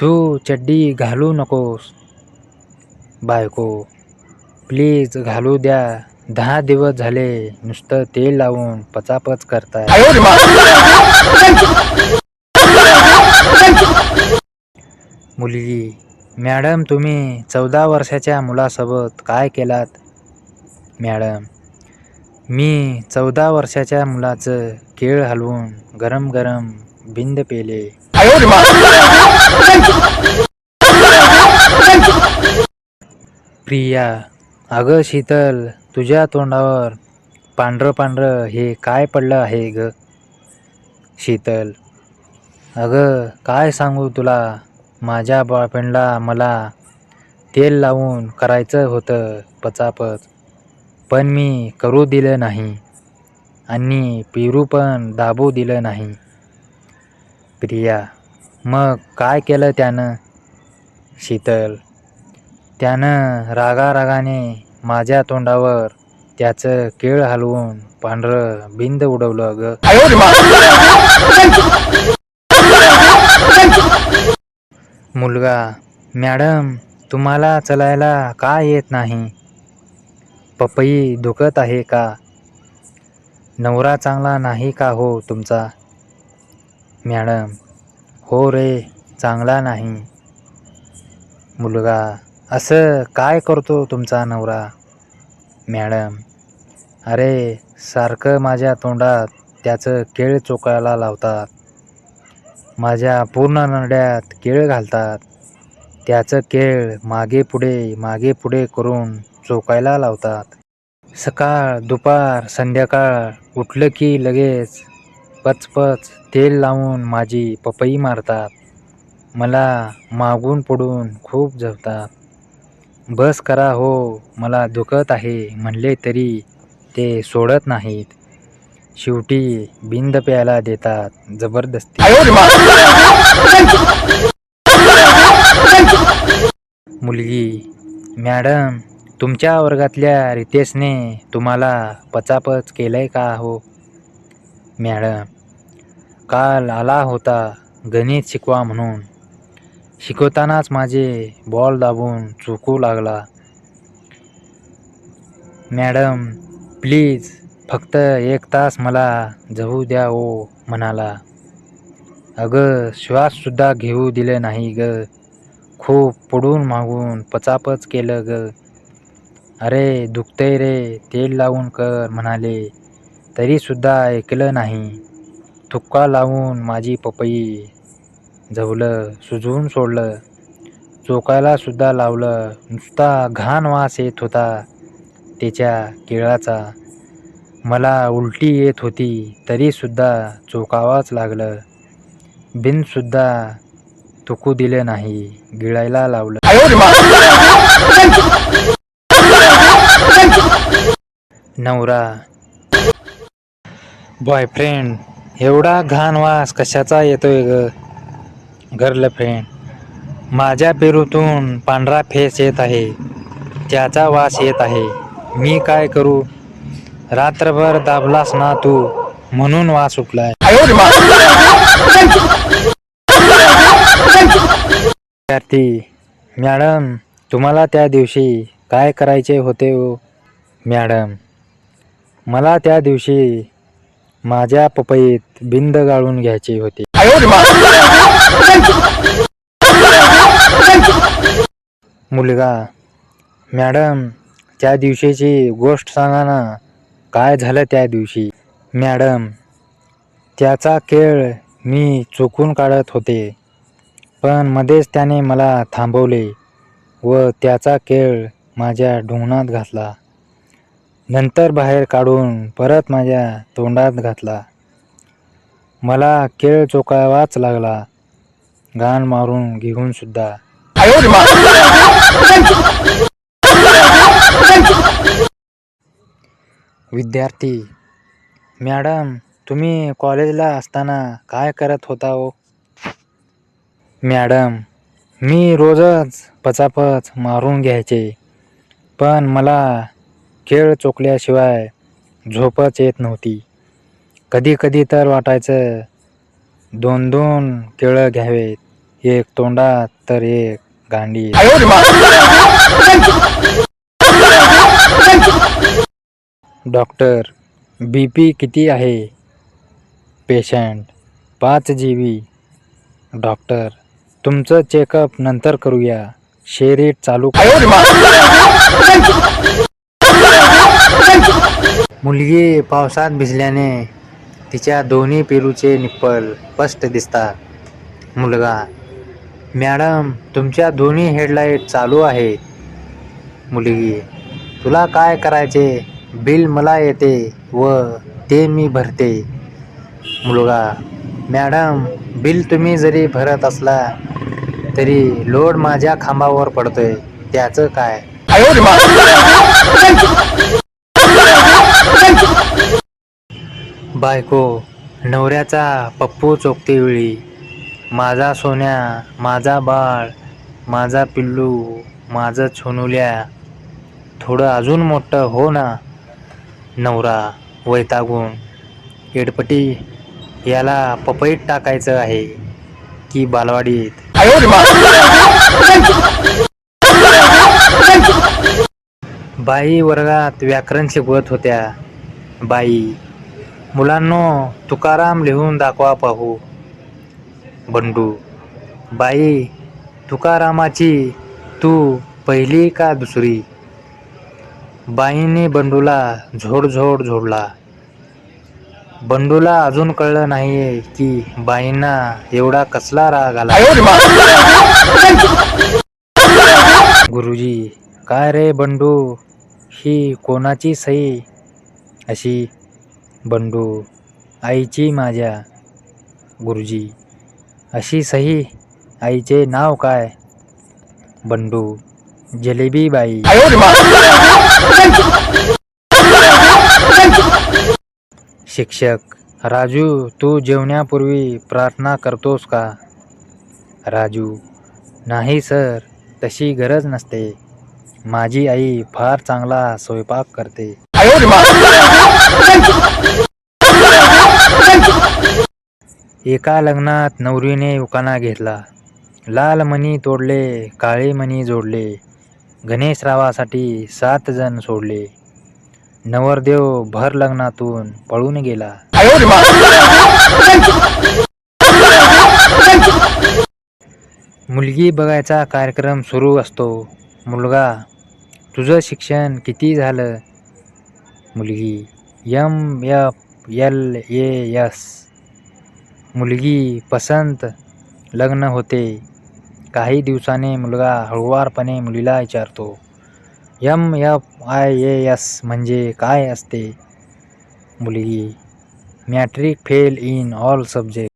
तू चड्डी घालू नकोस बायको, प्लीज घालू द्या. 10 दिवस झाले नुसतं तेल लावून पचापच करताय. मुलगी, मॅडम तुम्ही 14 वर्षाच्या मुलासोबत काय केलात? मॅडम, मी 14 वर्षाच्या मुलाचं केळ हलवून गरम गरम बिंद पेले. प्रिया, अगं शीतल, तुझ्या तोंडावर पांढरं पांढरं हे काय पडलं आहे ग? शीतल, अगं काय सांगू तुला, माझ्या बॉयफ्रेंडला मला तेल लावून करायचं होतं पचापच, पण मी करू दिलं नाही आणि पिरू पण दाबू दिलं नाही. प्रिया, मग काय केलं त्यानं? शीतल, त्यानं रागारागाने माझ्या तोंडावर त्याचं केळ हलवून पांढरं बिंद उडवलं ग. मुलगा, मॅडम तुम्हाला चालायला का येत नाही? पपई दुखत आहे का? नवरा चांगला नाही का हो तुमचा? मॅडम, हो रे, चांगला नाही. मुलगा, असं काय करतो तुमचा नवरा? मॅडम, अरे सारखं माझ्या तोंडात त्याचं केळ चोकायला लावतात, माझ्या पूर्ण नरड्यात केळ घालतात, त्याचं केळ मागे पुढे करून चोकायला लावतात. सकाळ दुपार संध्याकाळ उठलं की लगेच पचपच तेल लावून माझी पपई मारतात, मला मागून पुढून खूप झपतात. बस करा हो, मला दुखत आहे म्हणले तरी ते सोडत नाहीत. शेवटी बिंद प्यायला देतात जबरदस्ती. मुलगी, मॅडम तुमच्या वर्गातल्या रितेशने तुम्हाला पचापच केलंय का हो? मॅडम, काल आला होता गणित शिकवा म्हणून, शिकवतानाच माझे बॉल दाबून चुकू लागला. मॅडम, प्लीज फक्त 1 तास मला जाऊ द्या ओ म्हणाला. अगं श्वाससुद्धा घेऊ दिलं नाही ग, खूप पुढून मागून पचापच केलं ग. अरे दुखतंय रे, तेल लावून कर म्हणाले तरीसुद्धा ऐकलं नाही. थुक्का लावून माझी पपई झवलं, सुजवून सोडलं, चोकायला सुद्धा लावलं. नुसता घाण वास येत होता त्याच्या केळाचा. मला उलटी येत होती तरीसुद्धा चोकावाच लागलं. बिनसुद्धा थुकू दिलं नाही, गिळायला लावलं. नवरा, बॉयफ्रेंड, एवढा घाण वास कशाचा येतोय ग? गर्लफ्रेंड, माझ्या पेरूतून पांढरा फेस येत आहे, त्याचा वास येत आहे, मी काय करू? रात्रभर दाबलास ना तू, म्हणून वास सुटलाय. विद्यार्थी, मॅडम तुम्हाला त्या दिवशी काय करायचे होते हो? मॅडम, मला त्या दिवशी माझ्या पपईत बिंद गाळून घ्यायची होती. मुलगा, मॅडम त्या दिवशीची गोष्ट सांगा ना, काय झालं त्या दिवशी? मॅडम, त्याचा केळ मी चुकून काढत होते, पण मध्येच त्याने मला थांबवले व त्याचा केळ माझ्या ढुंगणात घातला, नंतर बाहेर काढून परत माझ्या तोंडात घातला. मला केळ चोकावाच लागला, घाण मारून घेऊन सुद्धा. विद्यार्थी, मॅडम तुम्ही कॉलेजला असताना काय करत होता हो? मॅडम, मी रोजच पचापच मारून घ्यायचे, पण मला केळ चोखल्याशिवाय झोपच येत नव्हती. कधी कधी तर वाटायचं 2-2 केळं घ्यावेत, एक तोंडात तर एक गांडी. डॉक्टर, BP किती आहे? Patient, 5 GB. डॉक्टर, तुमचं चेकअप नंतर करूया, शेरीट चालू करा. मुलगी पावसात भिजल्याने तिच्या दोन्ही पेरूचे निप्पल स्पष्ट दिसतात. मुलगा, मॅडम तुमच्या दोन्ही हेडलाईट चालू आहेत. मुलगी, तुला काय करायचे? बिल मला येते व ते मी भरते. मुलगा, मॅडम बिल तुम्ही जरी भरत असला तरी लोड माझ्या खांबावर पडतोय, त्याचं काय? बायको, नवऱ्याचा पप्पू चोखते वेळी, माझा सोन्या, माझा बाळ, माझा पिल्लू, माझं छोनुल्या, थोडं अजून मोठं हो ना. नवरा वैतागून, एडपटी, याला पपईत टाकायचं आहे की बालवाडीत? बाई वर्गात व्याकरण शिकवत होत्या. बाई, मुलांनो तुकाराम लिहून दाखवा पाहू. बंडू, बाई तुकारामाची तू पहिली का दुसरी? बाईने बंडूला झोड झोडला. बंडूला अजून कळलं नाहीये की बाईंना एवढा कसला राग आला. गुरुजी, काय रे बंडू, ही कोणाची सही अशी? बंडू, आईची माझ्या. गुरुजी, अशी सही, आईचे नाव काय? बंडू, जलेबी बाई. शिक्षक, राजू तू जेवण्यापूर्वी प्रार्थना करतोस का? राजू, नाही सर, तशी गरज नसते, माझी आई फार चांगला स्वयंपाक करते. एका लग्नात नवरीने उखाणा घेतला. लाल मणी तोडले, काळे मणी जोडले, गणेशरावासाठी 7 जण सोडले. नवरदेव भर लग्नातून पळून गेला. मुलगी बघायचा कार्यक्रम सुरू असतो. मुलगा, तुझं शिक्षण किती झालं? मुलगी, MFLAS. मुलगी पसंत, लग्न होते. काही दिवसाने मुलगा हळुवारपणे मुलीला विचारतो, MFIAS म्हणजे काय असते? मुलगी, matric fail in all subject.